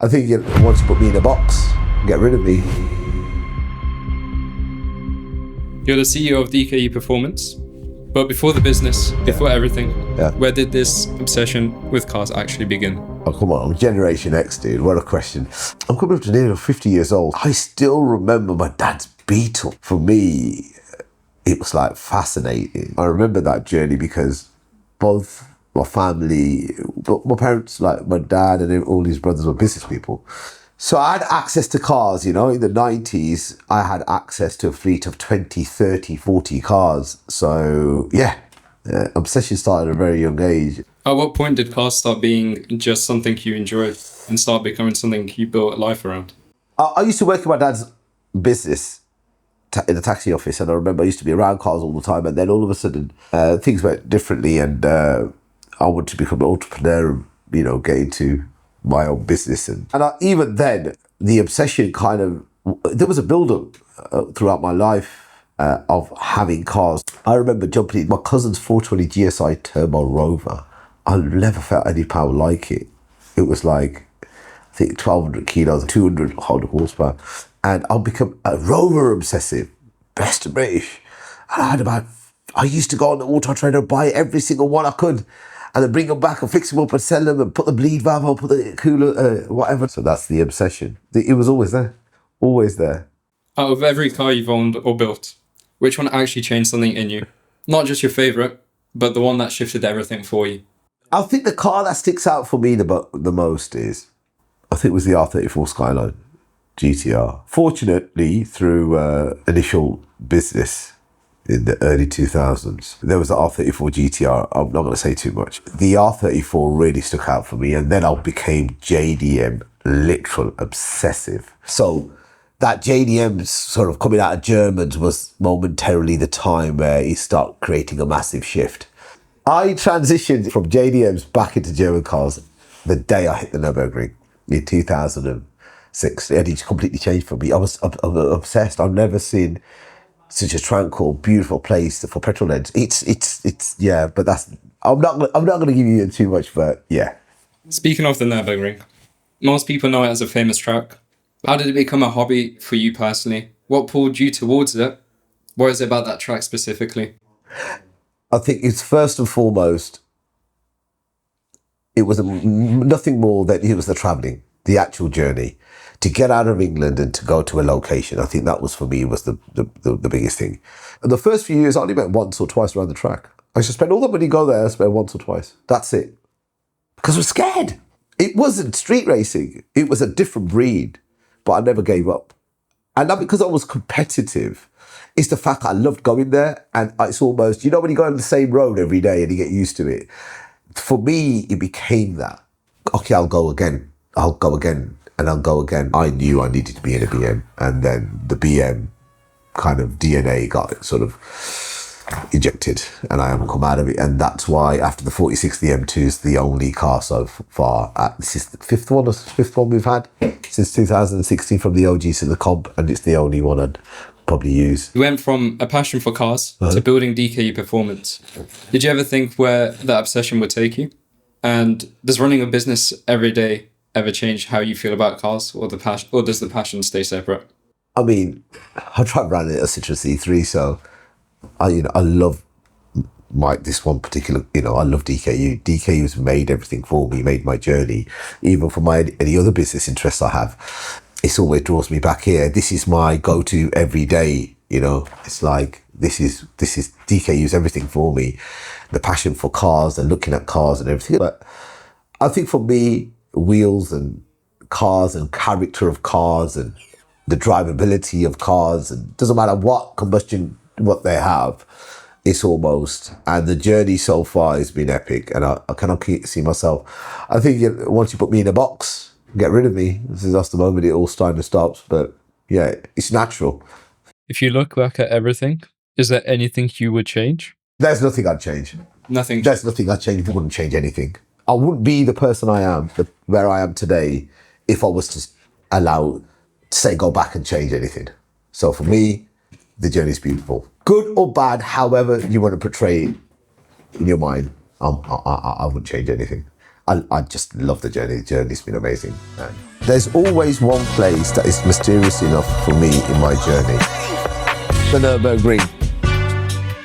I think he wants to put me in a box, get rid of me. You're the CEO of DKE Performance, but before the business, before everything, where did this obsession with cars actually begin? Oh, come on, I'm Generation X, dude. What a question. I'm coming up to nearly 50 years old. I still remember my dad's Beetle. For me, it was like fascinating. I remember that journey because both my family, my parents, like my dad and all his brothers were business people. So I had access to cars, in the 90s, I had access to a fleet of 20, 30, 40 cars. So obsession started at a very young age. At what point did cars start being just something you enjoyed and start becoming something you built a life around? I used to work in my dad's business in the taxi office, and I remember I used to be around cars all the time, and then all of a sudden things went differently, and I wanted to become an entrepreneur and, get into my own business. And even then, the obsession there was a build-up throughout my life of having cars. I remember jumping in my cousin's 420 GSI Turbo Rover. I never felt any power like it. It was like, I think 1,200 kilos, 200 horsepower. And I'll become a Rover obsessive, best of British. And I used to go on the Auto Trader and buy every single one I could, and then bring them back and fix them up and sell them and put the bleed valve on, put the cooler, whatever. So that's the obsession. It was always there, always there. Out of every car you've owned or built, which one actually changed something in you? Not just your favorite, but the one that shifted everything for you. I think the car that sticks out for me the most is, I think it was the R34 Skyline GTR. Fortunately, through initial business in the early 2000s, there was the R34 GTR. I'm not going to say too much. The R34 really stuck out for me, and then I became JDM literal obsessive. So that JDM sort of coming out of Germans was momentarily the time where he started creating a massive shift. I transitioned from JDMs back into German cars the day I hit the Nürburgring in 2006. And it completely changed for me. I was obsessed. I've never seen such a tranquil, beautiful place for petrol heads. But that's, I'm not going to give you too much, but yeah. Speaking of the Nürburgring, most people know it as a famous track. How did it become a hobby for you personally? What pulled you towards it? What is it about that track specifically? I think it's first and foremost, it was nothing more than it was the travelling, the actual journey. To get out of England and to go to a location, I think that was for me was the biggest thing. And the first few years, I only went once or twice around the track. I used to spend all the money go there, I spent once or twice. That's it. Because I was scared. It wasn't street racing. It was a different breed, but I never gave up. And not because I was competitive. It's the fact I loved going there, and it's almost, when you go on the same road every day and you get used to it. For me, it became that. Okay, I'll go again, and I'll go again. I knew I needed to be in a BM, and then the BM kind of DNA got sort of ejected, and I haven't come out of it. And that's why after the 46, the M2 is the only car so far. This is the fifth one we've had since 2016 from the OG to the comp, and it's the only one I'd probably use. You went from a passion for cars to building DKE Performance. Did you ever think where that obsession would take you? And does running a business every day ever change how you feel about cars, or does the passion stay separate? I mean, I drive around in a Citroen C3, so I love this one particular, I love DKU. DKU's made everything for me, made my journey. Even for any other business interests I have, it always draws me back here. This is my go-to every day, It's like, this is DKU's everything for me. The passion for cars and looking at cars and everything. But I think for me, wheels and cars and character of cars and the drivability of cars, and doesn't matter what combustion, what they have, it's almost, and the journey so far has been epic, and I cannot see myself. I think once you put me in a box, get rid of me, that's the moment it all starts and stops. But yeah, it's natural. If you look back at everything, is there anything you would change? There's nothing I'd change. Nothing. There's nothing I'd change. I wouldn't change anything. I wouldn't be the person I am, where I am today, if I was to go back and change anything. So for me, the journey's beautiful. Good or bad, however you want to portray it in your mind, I wouldn't change anything. I just love the journey. The journey's been amazing. There's always one place that is mysterious enough for me in my journey. The Nürburgring.